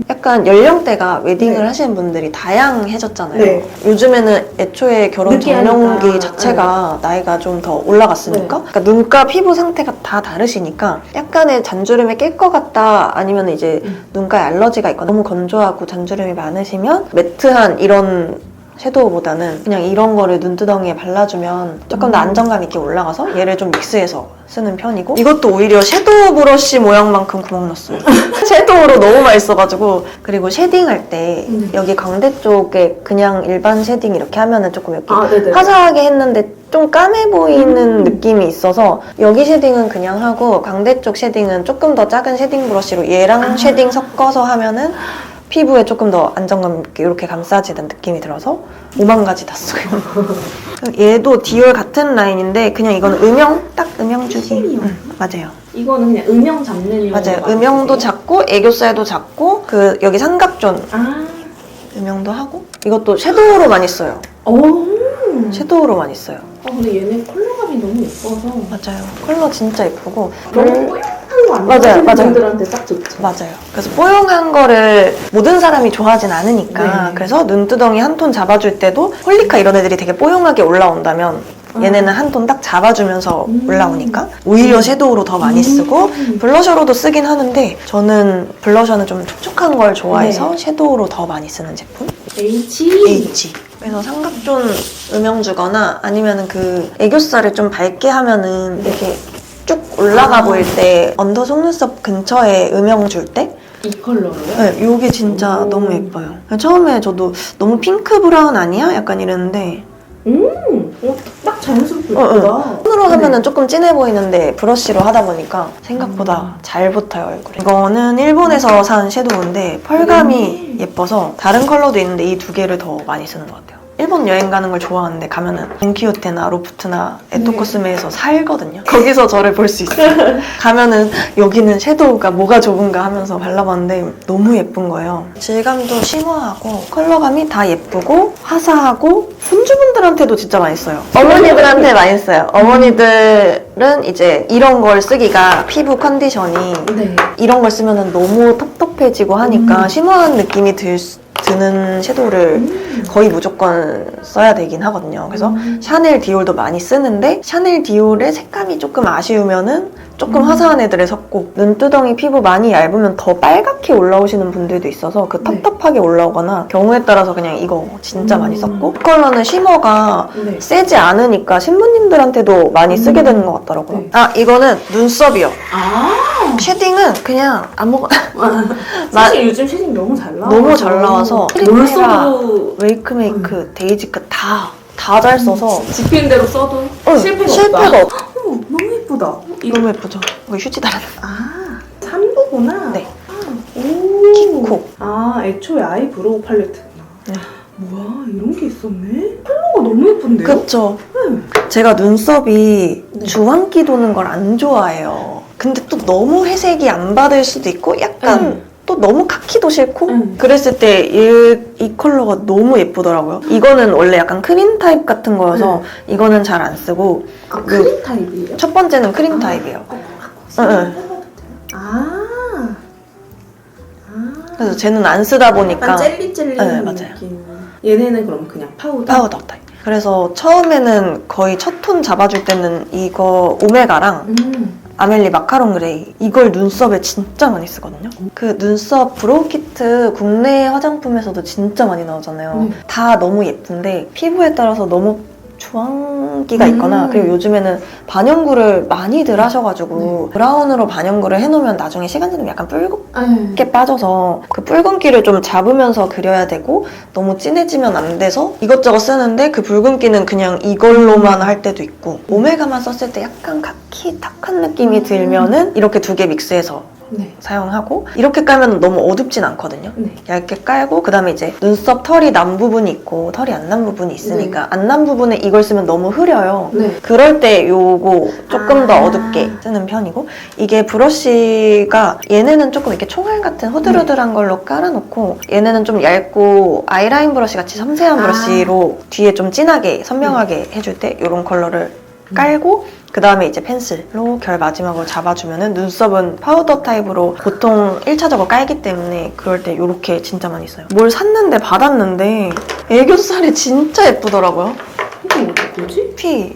약간 연령대가 웨딩을 네. 하시는 분들이 다양해졌잖아요. 네. 요즘에는 애초에 결혼 늦게 적령기 하니까. 자체가 나이가 좀 더 올라갔으니까 네. 그러니까 눈가 피부 상태가 다 다르시니까 약간의 잔주름에 낄 것 같다 아니면 이제 눈가에 알러지가 있거나 너무 건조하고 잔주름이 많으시면 매트한 이런 섀도우보다는 그냥 이런 거를 눈두덩이에 발라주면 조금 더 안정감 있게 올라가서 얘를 좀 믹스해서 쓰는 편이고 이것도 오히려 섀도우 브러쉬 모양만큼 구멍 났어요. 섀도우로 너무 많이 써가지고 그리고 쉐딩할 때 여기 광대 쪽에 그냥 일반 쉐딩 이렇게 하면은 조금 이렇게 네네. 화사하게 했는데 좀 까매 보이는 느낌이 있어서 여기 쉐딩은 그냥 하고 광대 쪽 쉐딩은 조금 더 작은 쉐딩 브러쉬로 얘랑 쉐딩 섞어서 하면은 피부에 조금 더 안정감 있게 이렇게 감싸지는 느낌이 들어서 5만 가지 다 써요. 얘도 디올 같은 라인인데 그냥 이거는 음영? 딱 음영 주기. 맞아요. 이거는 그냥 음영 잡는 용 맞아요. 음영도 잡고 애교살도 잡고 그 여기 삼각존 음영도 하고 이것도 섀도우로 많이 써요. 섀도우로 많이 써요. 근데 얘네 컬러감이 너무 예뻐서 맞아요. 컬러 진짜 예쁘고 너무 뽀얀 거 안 맞아요, 좋아하시는 맞아요. 분들한테 딱 좋죠. 맞아요. 그래서 뽀용한 거를 모든 사람이 좋아하진 않으니까 네. 그래서 눈두덩이 한 톤 잡아줄 때도 홀리카 이런 애들이 되게 뽀용하게 올라온다면 얘네는 한 톤 딱 잡아주면서 올라오니까 오히려 섀도우로 더 많이 쓰고 블러셔로도 쓰긴 하는데 저는 블러셔는 좀 촉촉한 걸 좋아해서 섀도우로 더 많이 쓰는 제품 H. 그래서 삼각존 음영 주거나 아니면은 그 애교살을 좀 밝게 하면은 이렇게 쭉 올라가 보일 때 언더 속눈썹 근처에 음영 줄 때 이 컬러로요? 네, 이게 진짜 너무 예뻐요. 처음에 저도 너무 핑크 브라운 아니야? 약간 이랬는데 딱 자연스럽게 예쁘다. 손으로 하면은 조금 진해 보이는데 브러쉬로 하다 보니까 생각보다 잘 붙어요, 얼굴에. 이거는 일본에서 산 섀도우인데 펄감이 예뻐서 다른 컬러도 있는데 이 두 개를 더 많이 쓰는 것 같아요. 일본 여행 가는 걸 좋아하는데 가면은 돈키호테나 로프트나 에토코스메에서 살거든요. 거기서 저를 볼 수 있어요. 가면은 여기는 섀도우가 뭐가 좋은가 하면서 발라봤는데 너무 예쁜 거예요. 질감도 심오하고 컬러감이 다 예쁘고 화사하고 손주분들한테도 진짜 많이 써요. 어머니들한테 많이 써요. 어머니들은 이제 이런 걸 쓰기가 피부 컨디션이 네. 이런 걸 쓰면 너무 텁텁해지고 하니까 심오한 느낌이 드는 섀도우를 거의 무조건 써야 되긴 하거든요. 그래서 샤넬 디올도 많이 쓰는데 샤넬 디올의 색감이 조금 아쉬우면은 조금 화사한 애들을 섞고 눈두덩이 피부 많이 얇으면 더 빨갛게 올라오시는 분들도 있어서 그 텁텁하게 올라오거나 경우에 따라서 그냥 이거 진짜 많이 썼고 이 컬러는 쉬머가 네. 세지 않으니까 신부님들한테도 많이 쓰게 되는 것 같더라고요. 네. 아 이거는 눈썹이요. 아. 쉐딩은 그냥 아무거나 사실 요즘 쉐딩 너무 잘 나와. 너무 잘 나와서 뭘 크림메라, 써도 웨이크메이크, 데이지크 다 잘 써서 집히는 대로 써도 실패가 없다. 너무 예쁘다. 이거 너무 예쁘죠? 이거 휴지 달아놨어. 아, 3부구나. 네. 오. 키코. 아, 애초에 아이브로우 팔레트구나. 네. 뭐야, 이런 게 있었네? 컬러가 너무 예쁜데요? 그쵸? 네. 제가 눈썹이 네. 주황기 도는 걸 안 좋아해요. 근데 또 너무 회색이 안 받을 수도 있고 약간 또 너무 카키도 싫고 그랬을 때 이 컬러가 너무 예쁘더라고요. 이거는 원래 약간 크림 타입 같은 거여서 이거는 잘 안 쓰고 아, 크림 타입이에요? 첫 번째는 크림 타입이에요. 그래서 쟤는 안 쓰다 보니까 약간 젤리젤리한 네, 맞아요. 느낌. 얘네는 그럼 그냥 파우더? 파우더 타입. 그래서 처음에는 거의 첫 톤 잡아줄 때는 이거 오메가랑 아멜리 마카롱 그레이 이걸 눈썹에 진짜 많이 쓰거든요. 그 눈썹 브로우 키트 국내 화장품에서도 진짜 많이 나오잖아요. 다 너무 예쁜데 피부에 따라서 너무 주황기가 있거나 그리고 요즘에는 반영구를 많이들 하셔가지고 브라운으로 반영구를 해놓으면 나중에 시간 지나면 약간 붉게 빠져서 그 붉은기를 좀 잡으면서 그려야 되고 너무 진해지면 안 돼서 이것저것 쓰는데 그 붉은기는 그냥 이걸로만 할 때도 있고 오메가만 썼을 때 약간 카키 탁한 느낌이 들면은 이렇게 두 개 믹스해서 사용하고 이렇게 깔면 너무 어둡진 않거든요. 얇게 깔고 그 다음에 이제 눈썹 털이 난 부분이 있고 털이 안 난 부분이 있으니까 안 난 부분에 이걸 쓰면 너무 흐려요. 그럴 때 요거 조금 더 어둡게 쓰는 편이고 이게 브러쉬가 얘네는 조금 이렇게 총알 같은 호들호들한 걸로 깔아놓고 얘네는 좀 얇고 아이라인 브러쉬 같이 섬세한 브러쉬로 뒤에 좀 진하게 선명하게 해줄 때 이런 컬러를 깔고 그 다음에 이제 펜슬로 결 마지막으로 잡아주면은 눈썹은 파우더 타입으로 보통 1차적으로 깔기 때문에 그럴 때 이렇게 진짜 많이 써요. 뭘 샀는데 받았는데 애교살이 진짜 예쁘더라고요. 이게 뭐지? 피.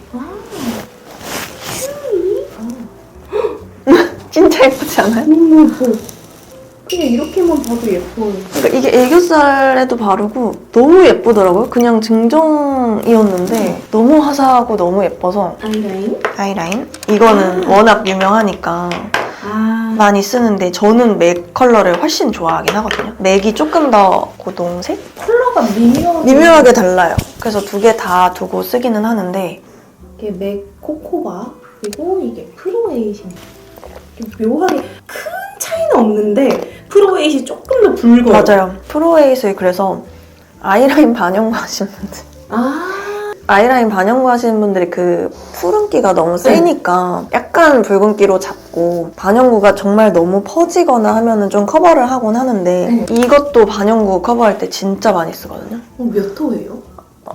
진짜 예쁘지 않아요? 너무 예뻐. 그냥 이렇게만 봐도 예뻐요. 그러니까 이게 애교살에도 바르고 너무 예쁘더라고요. 그냥 증정이었는데 너무 화사하고 너무 예뻐서 아이라인? 이거는 워낙 유명하니까 많이 쓰는데 저는 맥 컬러를 훨씬 좋아하긴 하거든요. 맥이 조금 더 고동색? 컬러가 미묘하게 달라요. 그래서 두 개 다 두고 쓰기는 하는데 이게 맥 코코바 그리고 이게 프로에이션 묘하게 큰 차이는 없는데 프로에이시 조금 더 붉어요. 맞아요. 프로에이스 그래서 아이라인 반영구 하시는 분들 아이라인 반영구 하시는 분들이 그 푸른기가 너무 세니까 약간 붉은기로 잡고 반영구가 정말 너무 퍼지거나 하면은 좀 커버를 하곤 하는데 이것도 반영구 커버할 때 진짜 많이 쓰거든요. 몇 호예요?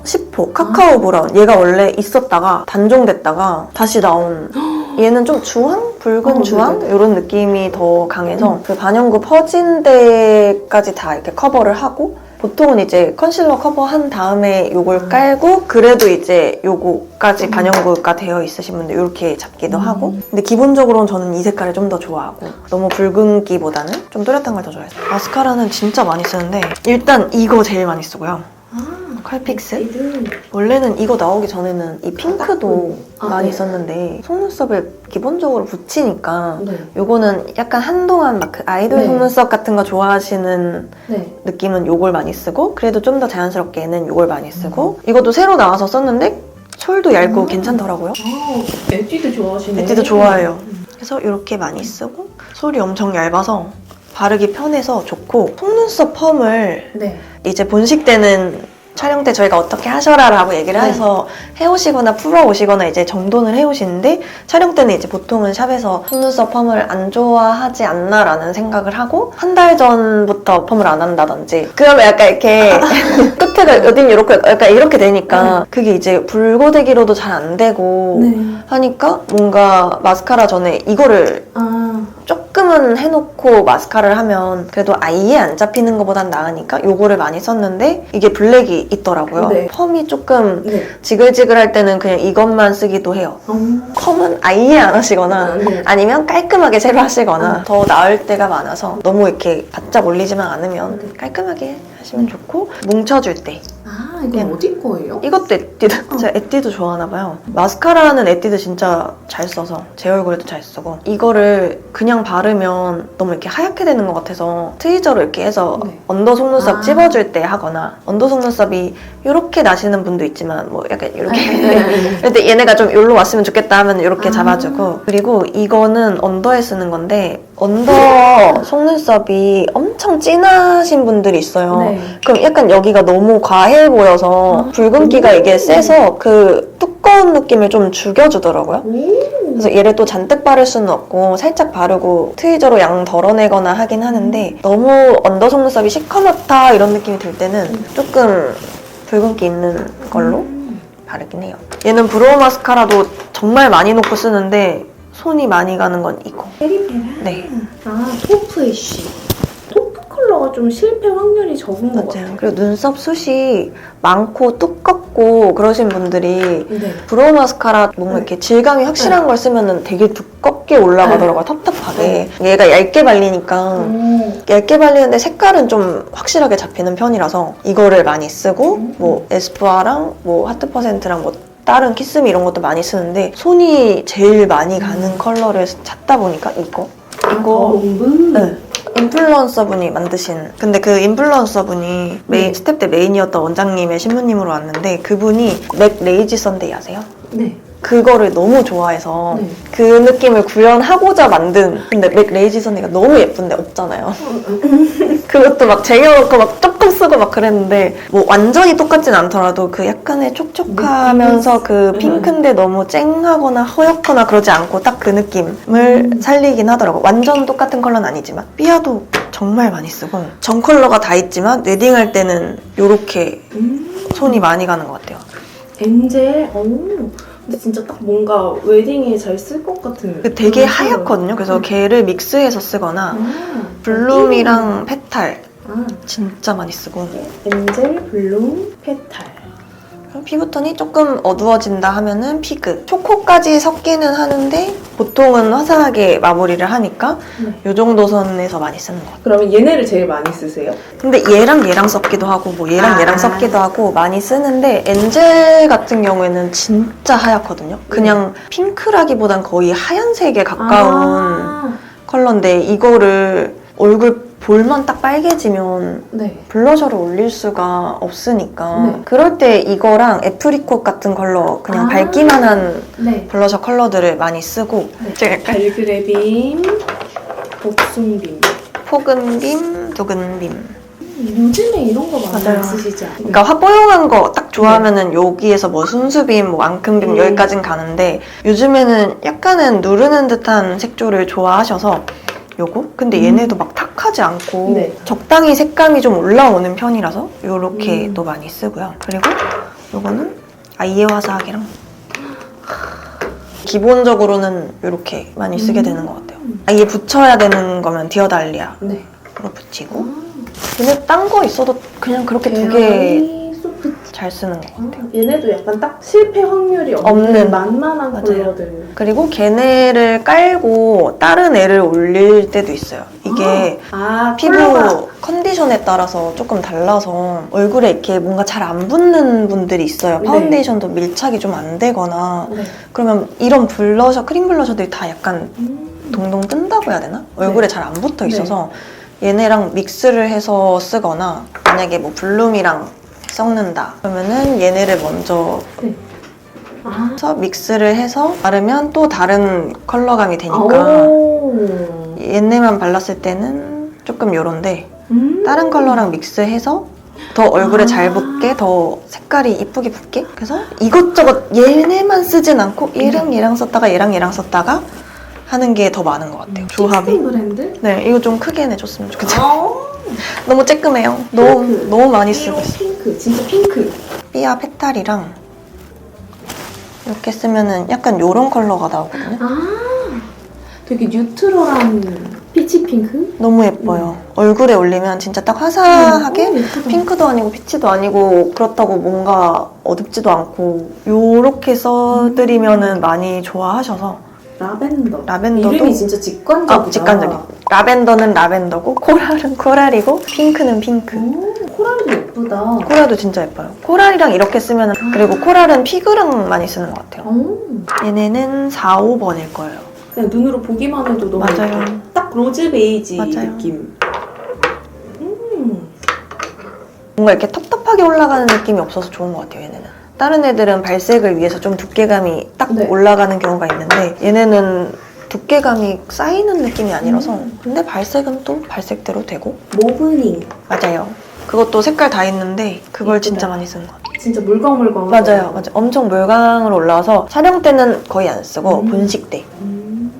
10호 카카오 브라운. 얘가 원래 있었다가 단종됐다가 다시 나온 얘는 좀 주황? 붉은 주황? 이런 느낌이 더 강해서 그 반영구 퍼진 데까지 다 이렇게 커버를 하고 보통은 이제 컨실러 커버한 다음에 요걸 깔고 그래도 이제 요거까지 반영구가 되어 있으신 분들 이렇게 잡기도 하고 근데 기본적으로는 저는 이 색깔을 좀 더 좋아하고 너무 붉은기보다는 좀 또렷한 걸 더 좋아해요. 마스카라는 진짜 많이 쓰는데 일단 이거 제일 많이 쓰고요. 컬픽스? 원래는 이거 나오기 전에는 이 핑크도 많이 썼는데 속눈썹에 기본적으로 붙이니까 요거는 약간 한동안 막 그 아이돌 속눈썹 같은 거 좋아하시는 느낌은 요걸 많이 쓰고 그래도 좀 더 자연스럽게는 요걸 많이 쓰고 이것도 새로 나와서 썼는데 솔도 얇고 괜찮더라고요. 에뛰드 좋아하시네. 에뛰드 좋아해요. 그래서 이렇게 많이 쓰고 솔이 엄청 얇아서 바르기 편해서 좋고 속눈썹 펌을 이제 본식 때는 촬영 때 저희가 어떻게 하셔라라고 얘기를 해서 해오시거나 풀어오시거나 이제 정돈을 해오시는데 촬영 때는 이제 보통은 샵에서 속눈썹 펌을 안 좋아하지 않나라는 생각을 하고 한 달 전부터 펌을 안 한다든지 그러면 약간 이렇게 끝에가 어딘 이렇게 약간 이렇게 되니까 그게 이제 불고데기로도 잘 안 되고 하니까 뭔가 마스카라 전에 이거를 조금은 해놓고 마스카라를 하면 그래도 아예 안 잡히는 것보단 나으니까 요거를 많이 썼는데 이게 블랙이 있더라고요. 펌이 조금 지글지글할 때는 그냥 이것만 쓰기도 해요. 펌은 아예 안 하시거나 아니면 깔끔하게 새로 하시거나 더 나을 때가 많아서 너무 이렇게 바짝 올리지만 않으면 깔끔하게 하시면 좋고 뭉쳐줄 때 이건 어디 거예요? 이것도 에뛰드. 제가 에뛰드 좋아하나 봐요. 마스카라는 에뛰드 진짜 잘 써서 제 얼굴에도 잘 쓰고 이거를 그냥 바르면 너무 이렇게 하얗게 되는 것 같아서 트위저로 이렇게 해서 언더 속눈썹 찝어줄 때 하거나 언더 속눈썹이 이렇게 나시는 분도 있지만 뭐 약간 이렇게 근데 얘네가 좀 여기로 왔으면 좋겠다 하면 이렇게 잡아주고 그리고 이거는 언더에 쓰는 건데 언더 속눈썹이 엄청 진하신 분들이 있어요. 그럼 약간 여기가 너무 과해 보여서 붉은기가 이게 세서 그 두꺼운 느낌을 좀 죽여주더라고요. 그래서 얘를 또 잔뜩 바를 수는 없고 살짝 바르고 트위저로 양 덜어내거나 하긴 하는데 너무 언더 속눈썹이 시커멓다 이런 느낌이 들 때는 조금 붉은기 있는 걸로 바르긴 해요. 얘는 브로우 마스카라도 정말 많이 놓고 쓰는데 손이 많이 가는 건 이거. 페리페라? 네. 토프 애쉬. 토프 컬러가 좀 실패 확률이 적은 것 같아요. 그리고 눈썹 숱이 많고 두껍고 그러신 분들이 브로우 마스카라 뭔가 이렇게 질감이 확실한 걸 쓰면 되게 두껍게 올라가더라고요. 텁텁하게. 얘가 얇게 발리니까 얇게 발리는데 색깔은 좀 확실하게 잡히는 편이라서 이거를 많이 쓰고 뭐 에스쁘아랑 뭐 하트 퍼센트랑 뭐 다른 키스미 이런 것도 많이 쓰는데 손이 제일 많이 가는 컬러를 찾다 보니까 이거 네. 인플루언서 분이 만드신 근데 그 인플루언서 분이 스텝 때 메인이었던 원장님의 신부님으로 왔는데 그분이 맥 레이지 선데이 아세요? 네. 그거를 너무 좋아해서 그 느낌을 구현하고자 만든 근데 맥 레이지 선데이가 너무 예쁜데 없잖아요. 그것도 막 쟁여놓고 막 조금 쓰고 막 그랬는데 뭐 완전히 똑같진 않더라도 그 약간의 촉촉하면서 그 핑크인데 너무 쨍하거나 허옇거나 그러지 않고 딱 그 느낌을 살리긴 하더라고. 완전 똑같은 컬러는 아니지만 삐아도 정말 많이 쓰고 전 컬러가 다 있지만 웨딩할 때는 요렇게 손이 많이 가는 것 같아요. 엔젤? 근데 진짜 딱 뭔가 웨딩에 잘 쓸 것 같은 되게 하얗거든요. 그래서 걔를 믹스해서 쓰거나 블룸이랑 페탈 진짜 많이 쓰고 엔젤, 블룸, 페탈 피부톤이 조금 어두워진다 하면은 피그 초코까지 섞기는 하는데 보통은 화사하게 마무리를 하니까 이 정도 선에서 많이 쓰는 것 같아요. 그러면 얘네를 제일 많이 쓰세요? 근데 얘랑 섞기도 하고 뭐 얘랑 섞기도 하고 많이 쓰는데 엔젤 같은 경우에는 진짜 하얗거든요. 그냥 핑크라기보단 거의 하얀색에 가까운 컬러인데 이거를 얼굴 볼만 딱 빨개지면 블러셔를 올릴 수가 없으니까 그럴 때 이거랑 애프리콧 같은 컬러 그냥 밝기만 한 블러셔 컬러들을 많이 쓰고 발그레빔, 복숭빔, 포근빔, 두근빔 요즘에 이런 거 많이 쓰시지 않아요? 그러니까 화보용한 거 딱 좋아하면은 여기에서 뭐 순수빔, 뭐 앙큼빔 여기까진 가는데 요즘에는 약간은 누르는 듯한 색조를 좋아하셔서 요거? 근데 얘네도 막 탁하지 않고 적당히 색감이 좀 올라오는 편이라서 요렇게 또 많이 쓰고요. 그리고 요거는 아이의 화사하게랑 기본적으로는 요렇게 많이 쓰게 되는 것 같아요. 아예 붙여야 되는 거면 디어달리아로 붙이고 얘네 딴 거 있어도 그냥 그렇게 두 개 잘 쓰는 것 같아요. 얘네도 약간 딱 실패 확률이 없는 만만한 컬러들. 그리고 걔네를 깔고 다른 애를 올릴 때도 있어요. 이게 피부 컬러가... 컨디션에 따라서 조금 달라서 얼굴에 이렇게 뭔가 잘 안 붙는 분들이 있어요. 파운데이션도 밀착이 좀 안 되거나 그러면 이런 블러셔, 크림 블러셔들이 다 약간 동동 뜬다고 해야 되나? 얼굴에 잘 안 붙어 있어서 얘네랑 믹스를 해서 쓰거나 만약에 뭐 블룸이랑 섞는다 그러면은 얘네를 먼저 믹스를 해서 바르면 또 다른 컬러감이 되니까 얘네만 발랐을 때는 조금 요런데 다른 컬러랑 믹스해서 더 얼굴에 잘 붙게, 더 색깔이 이쁘게 붙게. 그래서 이것저것 얘네만 쓰진 않고 얘랑 썼다가 얘랑 썼다가 하는 게 더 많은 것 같아요. 조합이. 픽스 브랜드? 네, 이거 좀 크게 내줬으면 좋겠어요. 아, 너무 쬐끔해요. 너무 많이 쓰고 삐용 있어요. 핑크, 진짜 핑크. 삐아 페탈이랑 이렇게 쓰면은 약간 요런 컬러가 나오거든요. 아, 되게 뉴트럴한 피치 핑크? 너무 예뻐요. 얼굴에 올리면 진짜 딱 화사하게 예쁘다. 핑크도 아니고 피치도 아니고 그렇다고 뭔가 어둡지도 않고 요렇게 써드리면은 많이 좋아하셔서 라벤더. 라벤더도 이름이 진짜 직관적이다. 직관적인. 라벤더는 라벤더고 코랄은 코랄이고 핑크는 핑크. 오, 코랄도 예쁘다. 코랄도 진짜 예뻐요. 코랄이랑 이렇게 쓰면은 그리고 코랄은 피그랑 많이 쓰는 것 같아요. 오, 얘네는 4, 5번일 거예요. 그냥 눈으로 보기만 해도 너무 맞아요. 예뻐. 딱 로즈 베이지 맞아요. 느낌. 뭔가 이렇게 텁텁하게 올라가는 느낌이 없어서 좋은 것 같아요, 얘네는. 다른 애들은 발색을 위해서 좀 두께감이 딱 네. 올라가는 경우가 있는데 얘네는 두께감이 쌓이는 느낌이 아니라서 근데 발색은 또 발색대로 되고 모브닝. 맞아요. 그것도 색깔 다 있는데 그걸 예쁘다. 진짜 많이 쓰는 것 같아요. 진짜 물광물광. 맞아요. 엄청 물광으로 올라와서 촬영 때는 거의 안 쓰고 본식 때.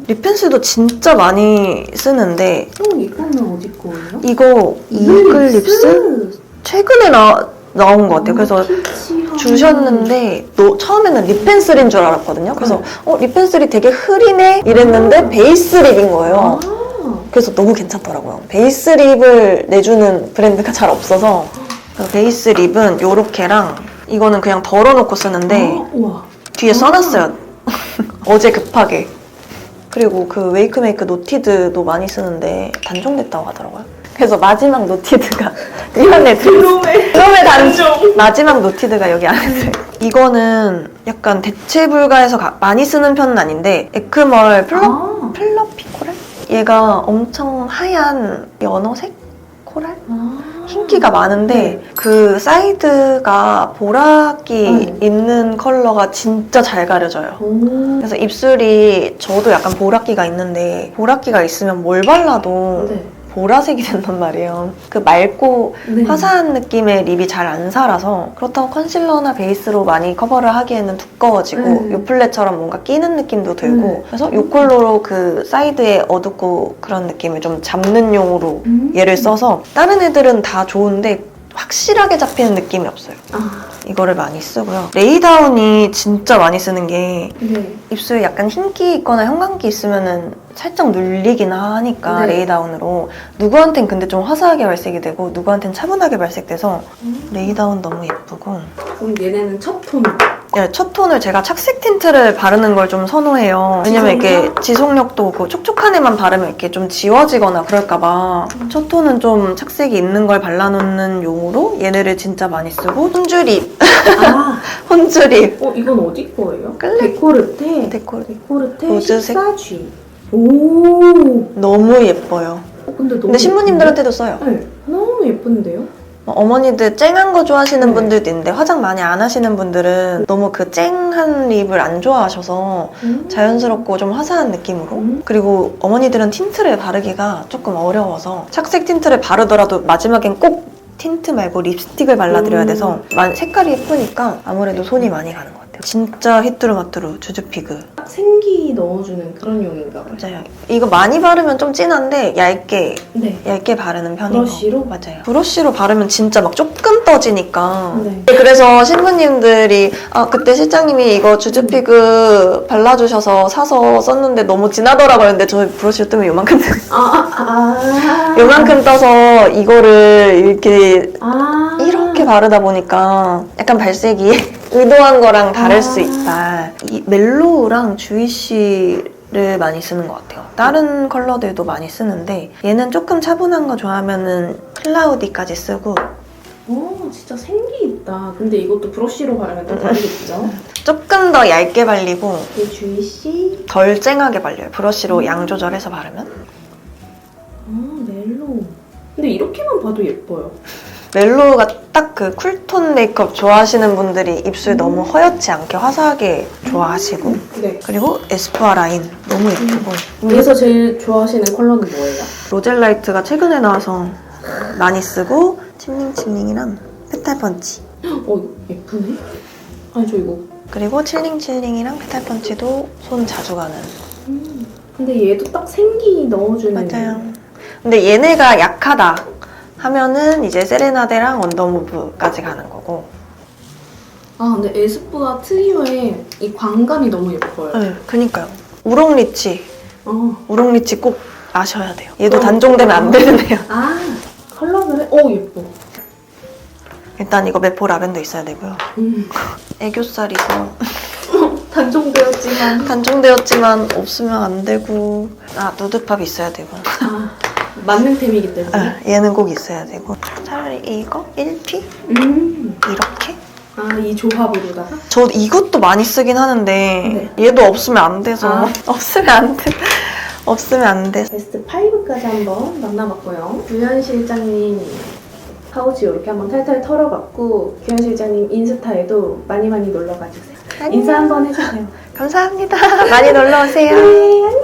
립펜슬도 진짜 많이 쓰는데 이거는 어디 거예요? 이거 이글립스? 최근에 나온 것 같아요. 그래서 주셨는데 처음에는 립펜슬인 줄 알았거든요. 그래서 립펜슬이 되게 흐리네 이랬는데 베이스 립인 거예요. 그래서 너무 괜찮더라고요. 베이스 립을 내주는 브랜드가 잘 없어서 베이스 립은 요렇게랑 이거는 그냥 덜어놓고 쓰는데 우와. 뒤에 써놨어요. 어제 급하게. 그리고 그 웨이크메이크 노티드도 많이 쓰는데 단종됐다고 하더라고요. 그래서 마지막 노티드가 이 안에 들어있어요. 그럼의 단종! 마지막 노티드가 여기 안에 들어있어요. 이거는 약간 대체 불가해서 많이 쓰는 편은 아닌데 에크멀 플러피 코랄? 얘가 엄청 하얀 연어색 코랄? 흰기가 많은데 그 사이드가 보라기 있는 컬러가 진짜 잘 가려져요. 그래서 입술이 저도 약간 보라기가 있는데 보라기가 있으면 뭘 발라도 보라색이 된단 말이에요. 그 맑고 화사한 느낌의 립이 잘 안 살아서 그렇다고 컨실러나 베이스로 많이 커버를 하기에는 두꺼워지고 요플레처럼 뭔가 끼는 느낌도 들고 그래서 요 컬러로 그 사이드에 어둡고 그런 느낌을 좀 잡는 용으로 얘를 써서 다른 애들은 다 좋은데 확실하게 잡히는 느낌이 없어요. 이거를 많이 쓰고요. 레이다운이 진짜 많이 쓰는 게 입술에 약간 흰기 있거나 형광기 있으면은 살짝 눌리긴 하니까 레이다운으로 누구한텐 근데 좀 화사하게 발색이 되고 누구한텐 차분하게 발색돼서 레이다운 너무 예쁘고 그럼 얘네는 첫 톤. 네, 첫 톤을 제가 착색 틴트를 바르는 걸 좀 선호해요. 왜냐면 이렇게 지속력도 그 촉촉한 애만 바르면 이렇게 좀 지워지거나 그럴까봐 첫 톤은 좀 착색이 있는 걸 발라놓는 용으로 얘네를 진짜 많이 쓰고 혼주립 혼주립 이건 어디 거예요? 클릭. 데코르테 로즈색. 14G. 오. 너무 예뻐요. 근데 신부님들한테도 써요. 네, 너무 예쁜데요? 어머니들 쨍한 거 좋아하시는 분들도 있는데 화장 많이 안 하시는 분들은 너무 그 쨍한 립을 안 좋아하셔서 자연스럽고 좀 화사한 느낌으로 그리고 어머니들은 틴트를 바르기가 조금 어려워서 착색 틴트를 바르더라도 마지막엔 꼭 틴트 말고 립스틱을 발라드려야 돼서 색깔이 예쁘니까 아무래도 손이 많이 가는 것 같아요. 진짜 히뚜루마뚜루 주주피그. 생기 넣어주는 그런 용인가 봐요. 맞아요. 이거 많이 바르면 좀 진한데 얇게 바르는 편이고. 브러쉬로? 맞아요. 브러쉬로 바르면 진짜 막 조금 떠지니까. 네. 그래서 신부님들이 그때 실장님이 이거 주주피그 발라주셔서 사서 썼는데 너무 진하더라고요. 근데 저 브러쉬 뜨면 요만큼 요만큼 떠서 이거를 이렇게 바르다 보니까 약간 발색이 의도한 거랑 다를 수 있다. 이 멜로우랑 주위씨를 많이 쓰는 것 같아요. 다른 컬러들도 많이 쓰는데 얘는 조금 차분한 거 좋아하면은 클라우디까지 쓰고 진짜 생기 있다. 근데 이것도 브러쉬로 바르면 또 다르겠죠? 조금 더 얇게 발리고 이 주위씨 덜 쨍하게 발려요. 브러쉬로 양 조절해서 바르면. 멜로우. 근데 이렇게만 봐도 예뻐요. 멜로우가 딱 그 쿨톤 메이크업 좋아하시는 분들이 입술 너무 허옇지 않게 화사하게 좋아하시고 그리고 에스쁘아 라인 너무 예쁘고 여기서 제일 좋아하시는 컬러는 뭐예요? 로젤라이트가 최근에 나와서 많이 쓰고 칭링칭링이랑 페탈펀치. 예쁘네? 아니, 저 이거. 그리고 칠링칠링이랑 페탈펀치도 손 자주 가는. 근데 얘도 딱 생기 넣어주는. 맞아요. 근데 얘네가 약하다 하면은 이제 세레나데랑 원더무브까지 가는 거고. 아, 근데 에스쁘아 트리오의 이 광감이 너무 예뻐요. 네, 그니까요. 우롱리치. 어. 우롱리치 꼭 아셔야 돼요. 얘도 단종되면 안 되네요. 아, 컬러를? 예뻐. 일단 이거 메포 라벤더 있어야 되고요. 애교살이고 단종되었지만 없으면 안 되고. 누드팝 있어야 되고. 만능템이기 때문에. 얘는 꼭 있어야 되고. 차라리 이거 1P? 이렇게? 이 조합으로다가? 저 이것도 많이 쓰긴 하는데 얘도 없으면 안 돼서. 없으면 안 돼. 베스트 5까지 한번 만나봤고요. 규현 실장님 파우치 이렇게 한번 탈탈 털어봤고, 규현 실장님 인스타에도 많이 놀러가주세요. 인사 한번 해주세요. 감사합니다. 많이 놀러오세요. 네, 안녕.